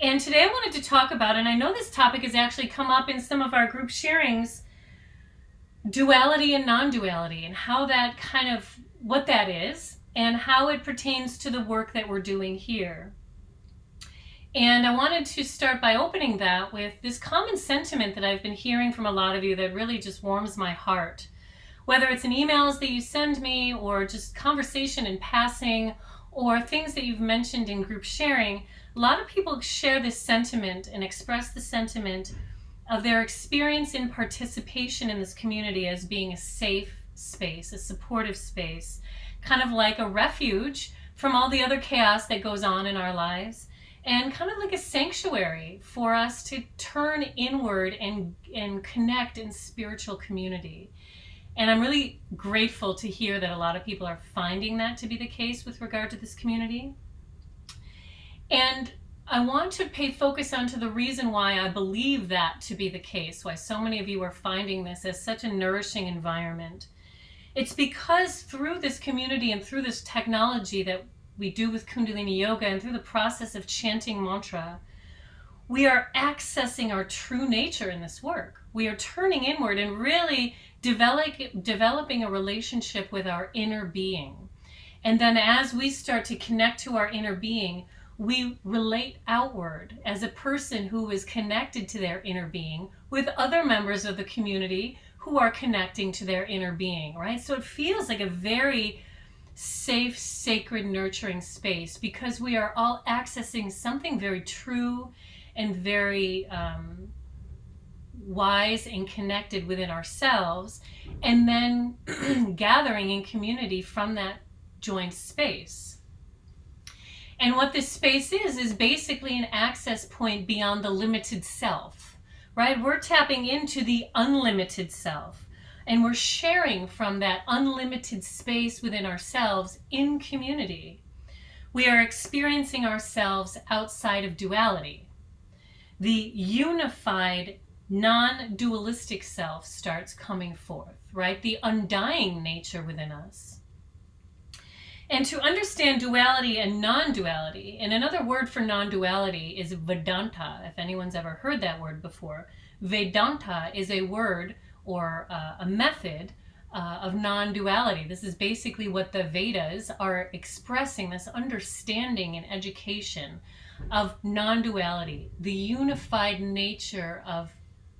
And today I wanted to talk about, and I know this topic has actually come up in some of our group sharings, duality and non-duality, and how that what that is, and how it pertains to the work that we're doing here. And I wanted to start by opening that with this common sentiment that I've been hearing from a lot of you that really just warms my heart. Whether it's in emails that you send me, or just conversation in passing, or things that you've mentioned in group sharing, a lot of people share this sentiment and express the sentiment of their experience in participation in this community as being a safe space, a supportive space, kind of like a refuge from all the other chaos that goes on in our lives, and kind of like a sanctuary for us to turn inward and connect in spiritual community. And I'm really grateful to hear that a lot of people are finding that to be the case with regard to this community. And I want to pay focus onto the reason why I believe that to be the case, why so many of you are finding this as such a nourishing environment. It's because through this community and through this technology that we do with Kundalini Yoga and through the process of chanting mantra, we are accessing our true nature in this work. We are turning inward and really developing a relationship with our inner being. And then as we start to connect to our inner being, we relate outward as a person who is connected to their inner being with other members of the community who are connecting to their inner being, right? So it feels like a very safe, sacred, nurturing space because we are all accessing something very true and very wise and connected within ourselves, and then gathering in community from that joint space. And what this space is basically an access point beyond the limited self, right? We're tapping into the unlimited self, and we're sharing from that unlimited space within ourselves in community. We are experiencing ourselves outside of duality. The unified, non-dualistic self starts coming forth, right? The undying nature within us. And to understand duality and non-duality, and another word for non-duality is Vedanta, if anyone's ever heard that word before. Vedanta is a word or a method of non-duality. This is basically what the Vedas are expressing, this understanding and education of non-duality, the unified nature of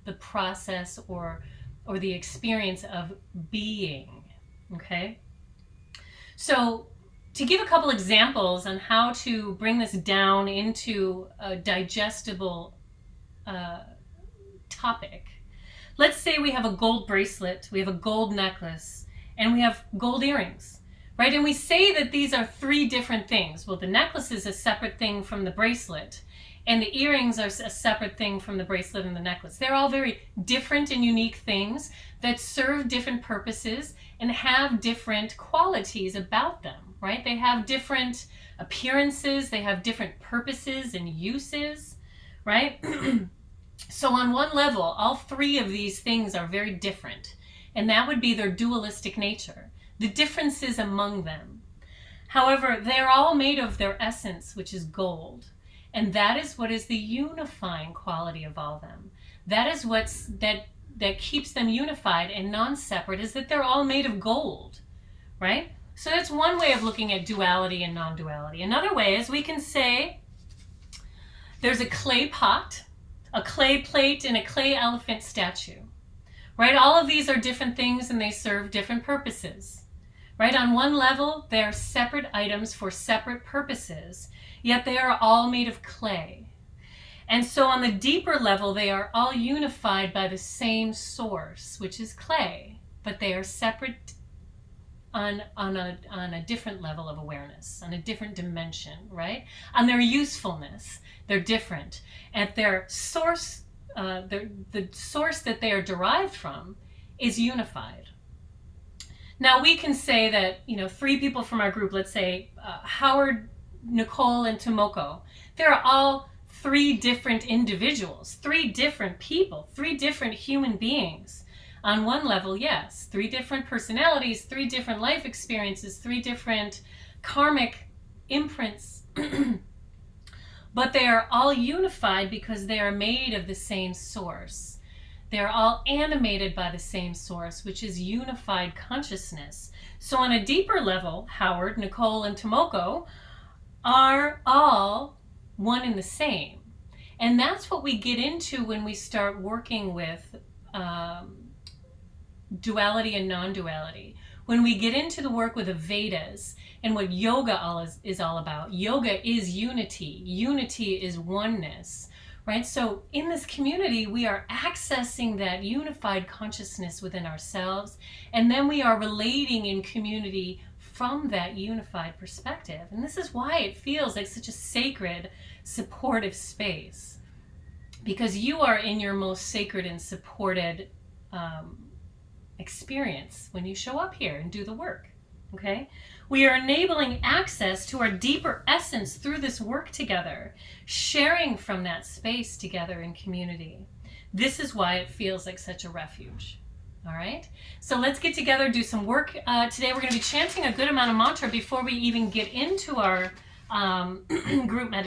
the process or the experience of being. Okay? So to give a couple examples on how to bring this down into a digestible topic, let's say we have a gold bracelet, we have a gold necklace, and we have gold earrings, right? And we say that these are three different things. Well, the necklace is a separate thing from the bracelet, and the earrings are a separate thing from the bracelet and the necklace. They're all very different and unique things that serve different purposes and have different qualities about them, right? They have different appearances, they have different purposes and uses, right? So on one level, all three of these things are very different, and that would be their dualistic nature, the differences among them. However, they're all made of their essence, which is gold. And that is what is the unifying quality of all of them. That is that keeps them unified and non-separate, is that they're all made of gold, right? So that's one way of looking at duality and non-duality. Another way is we can say there's a clay pot, a clay plate, and a clay elephant statue, right? All of these are different things and they serve different purposes, right? On one level, they are separate items for separate purposes, yet they are all made of clay. And so on the deeper level, they are all unified by the same source, which is clay, but they are separate on a different level of awareness, on a different dimension, right? On their usefulness, they're different. At their source, the source that they are derived from is unified. Now we can say that, three people from our group, let's say Howard, Nicole, and Tomoko, they're all three different individuals, three different people, three different human beings. On one level, yes, three different personalities, three different life experiences, three different karmic imprints. but they are all unified because they are made of the same source. They are all animated by the same source, which is unified consciousness. So on a deeper level, Howard, Nicole, and Tomoko are all one and the same. And that's what we get into when we start working with duality and non-duality. When we get into the work with the Vedas and what yoga is all about, yoga is unity. Unity is oneness, right? So in this community, we are accessing that unified consciousness within ourselves, and then we are relating in community from that unified perspective. And this is why it feels like such a sacred, supportive space, because you are in your most sacred and supported experience when you show up here and do the work. Okay? We are enabling access to our deeper essence through this work together, sharing from that space together in community. This is why it feels like such a refuge. All right? So let's get together, do some work. Today we're going to be chanting a good amount of mantra before we even get into our group meditation.